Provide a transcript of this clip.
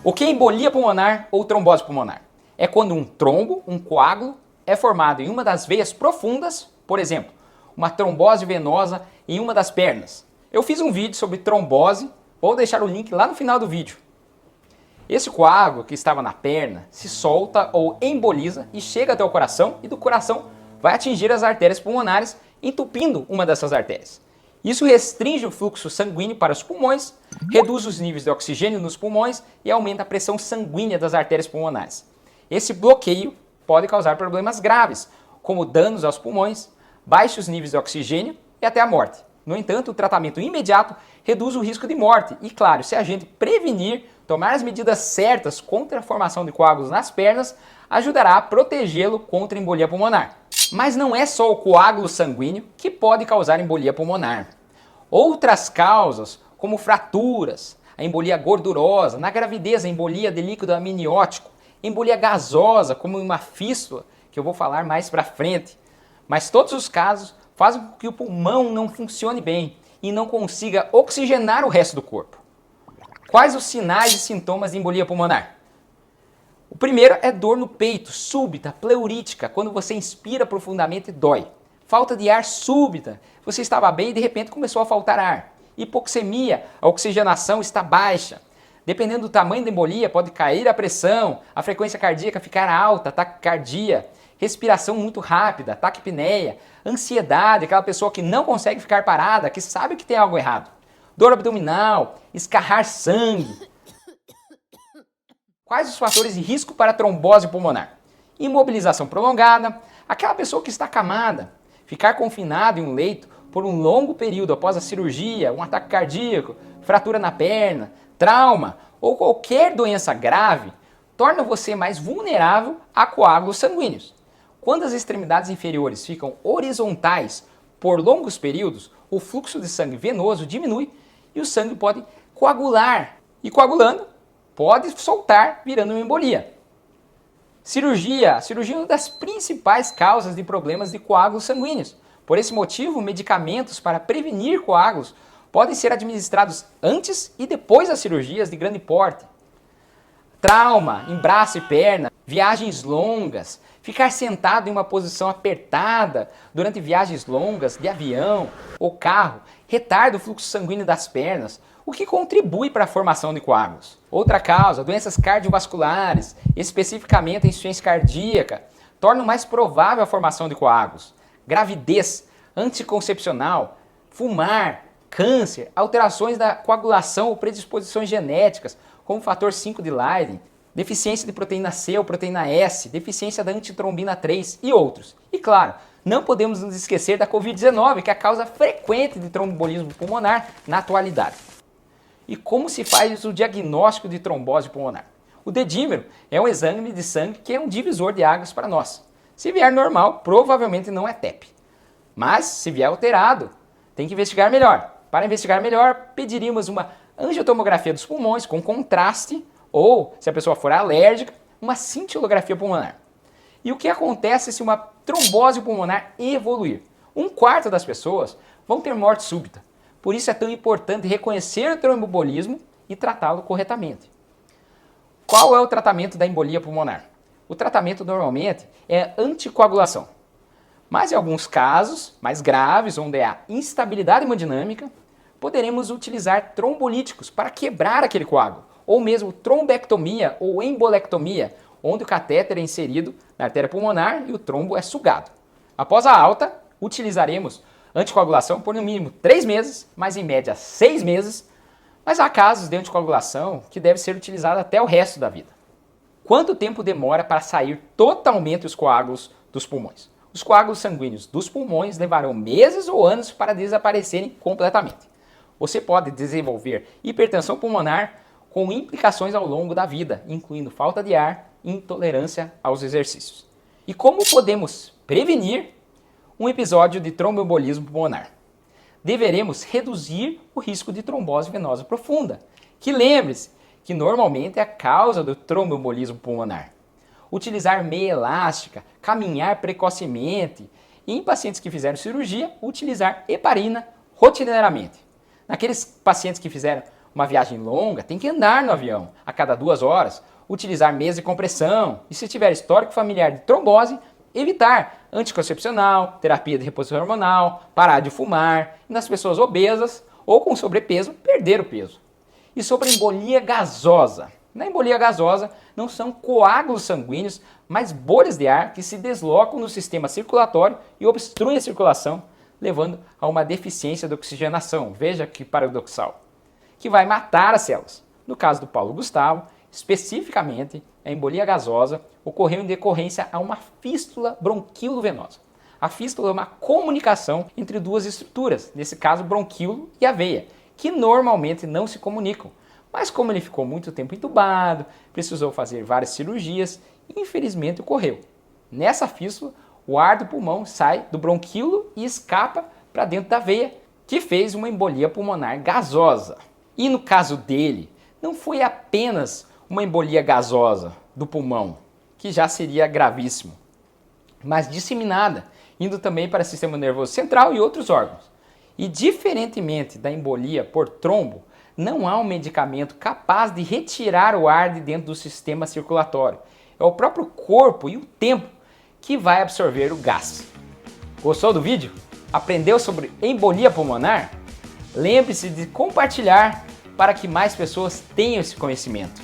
O que é embolia pulmonar ou trombose pulmonar? É quando um trombo, um coágulo, é formado em uma das veias profundas, por exemplo, uma trombose venosa em uma das pernas. Eu fiz um vídeo sobre trombose, vou deixar o link lá no final do vídeo. Esse coágulo que estava na perna se solta ou emboliza e chega até o coração e do coração vai atingir as artérias pulmonares, entupindo uma dessas artérias. Isso restringe o fluxo sanguíneo para os pulmões, reduz os níveis de oxigênio nos pulmões e aumenta a pressão sanguínea das artérias pulmonares. Esse bloqueio pode causar problemas graves, como danos aos pulmões, baixos níveis de oxigênio e até a morte. No entanto, o tratamento imediato reduz o risco de morte e, claro, se a gente prevenir, tomar as medidas certas contra a formação de coágulos nas pernas, ajudará a protegê-lo contra a embolia pulmonar. Mas não é só o coágulo sanguíneo que pode causar embolia pulmonar. Outras causas, como fraturas, a embolia gordurosa, na gravidez a embolia de líquido amniótico, embolia gasosa, como uma fístula, que eu vou falar mais para frente. Mas todos os casos fazem com que o pulmão não funcione bem e não consiga oxigenar o resto do corpo. Quais os sinais e sintomas de embolia pulmonar? O primeiro é dor no peito, súbita, pleurítica, quando você inspira profundamente dói. Falta de ar súbita, você estava bem e de repente começou a faltar ar. Hipoxemia, a oxigenação está baixa. Dependendo do tamanho da embolia, pode cair a pressão, a frequência cardíaca ficar alta, taquicardia, respiração muito rápida, taquipneia, ansiedade, aquela pessoa que não consegue ficar parada, que sabe que tem algo errado. Dor abdominal, escarrar sangue. Quais os fatores de risco para trombose pulmonar? Imobilização prolongada, aquela pessoa que está acamada, ficar confinado em um leito por um longo período após a cirurgia, um ataque cardíaco, fratura na perna, trauma ou qualquer doença grave, torna você mais vulnerável a coágulos sanguíneos. Quando as extremidades inferiores ficam horizontais por longos períodos, o fluxo de sangue venoso diminui e o sangue pode coagular. E coagulando, pode soltar, virando uma embolia. Cirurgia. A cirurgia é uma das principais causas de problemas de coágulos sanguíneos. Por esse motivo, medicamentos para prevenir coágulos podem ser administrados antes e depois das cirurgias de grande porte. Trauma em braço e perna, viagens longas, ficar sentado em uma posição apertada durante viagens longas de avião ou carro, retarda o fluxo sanguíneo das pernas, o que contribui para a formação de coágulos. Outra causa, doenças cardiovasculares, especificamente a insuficiência cardíaca, tornam mais provável a formação de coágulos. Gravidez, anticoncepcional, fumar, câncer, alterações da coagulação ou predisposições genéticas, como o fator 5 de Leiden, deficiência de proteína C ou proteína S, deficiência da antitrombina 3 e outros. E claro, não podemos nos esquecer da Covid-19, que é a causa frequente de tromboembolismo pulmonar na atualidade. E como se faz o diagnóstico de trombose pulmonar? O dedímero é um exame de sangue que é um divisor de águas para nós. Se vier normal, provavelmente não é TEP. Mas, se vier alterado, tem que investigar melhor. Para investigar melhor, pediríamos uma angiotomografia dos pulmões com contraste ou, se a pessoa for alérgica, uma cintilografia pulmonar. E o que acontece se uma trombose pulmonar evoluir? 1/4 das pessoas vão ter morte súbita. Por isso é tão importante reconhecer o tromboembolismo e tratá-lo corretamente. Qual é o tratamento da embolia pulmonar? O tratamento normalmente é anticoagulação. Mas em alguns casos mais graves, onde há instabilidade hemodinâmica, poderemos utilizar trombolíticos para quebrar aquele coágulo, ou mesmo trombectomia ou embolectomia, onde o catéter é inserido na artéria pulmonar e o trombo é sugado. Após a alta, utilizaremos anticoagulação por no mínimo 3 meses, mas em média 6 meses, mas há casos de anticoagulação que deve ser utilizada até o resto da vida. Quanto tempo demora para sair totalmente os coágulos dos pulmões? Os coágulos sanguíneos dos pulmões levarão meses ou anos para desaparecerem completamente. Você pode desenvolver hipertensão pulmonar com implicações ao longo da vida, incluindo falta de ar e intolerância aos exercícios. E como podemos prevenir um episódio de tromboembolismo pulmonar? Deveremos reduzir o risco de trombose venosa profunda, que lembre-se que normalmente é a causa do tromboembolismo pulmonar. Utilizar meia elástica, caminhar precocemente e em pacientes que fizeram cirurgia, utilizar heparina rotineiramente. Naqueles pacientes que fizeram uma viagem longa, tem que andar no avião a cada 2 horas, utilizar mesa de compressão e, se tiver histórico familiar de trombose, evitar anticoncepcional, terapia de reposição hormonal, parar de fumar e, nas pessoas obesas ou com sobrepeso, perder o peso. E sobre a embolia gasosa. Na embolia gasosa não são coágulos sanguíneos, mas bolhas de ar que se deslocam no sistema circulatório e obstruem a circulação, levando a uma deficiência de oxigenação, veja que paradoxal, que vai matar as células. No caso do Paulo Gustavo, especificamente, a embolia gasosa ocorreu em decorrência a uma fístula bronquilovenosa. A fístula é uma comunicação entre duas estruturas, nesse caso bronquíolo e a veia, que normalmente não se comunicam. Mas como ele ficou muito tempo entubado, precisou fazer várias cirurgias e infelizmente ocorreu. Nessa fístula, o ar do pulmão sai do bronquíolo e escapa para dentro da veia, que fez uma embolia pulmonar gasosa. E no caso dele, não foi apenas uma embolia gasosa do pulmão, que já seria gravíssimo, mas disseminada, indo também para o sistema nervoso central e outros órgãos. E diferentemente da embolia por trombo, não há um medicamento capaz de retirar o ar de dentro do sistema circulatório. É o próprio corpo e o tempo que vai absorver o gás. Gostou do vídeo? Aprendeu sobre embolia pulmonar? Lembre-se de compartilhar para que mais pessoas tenham esse conhecimento.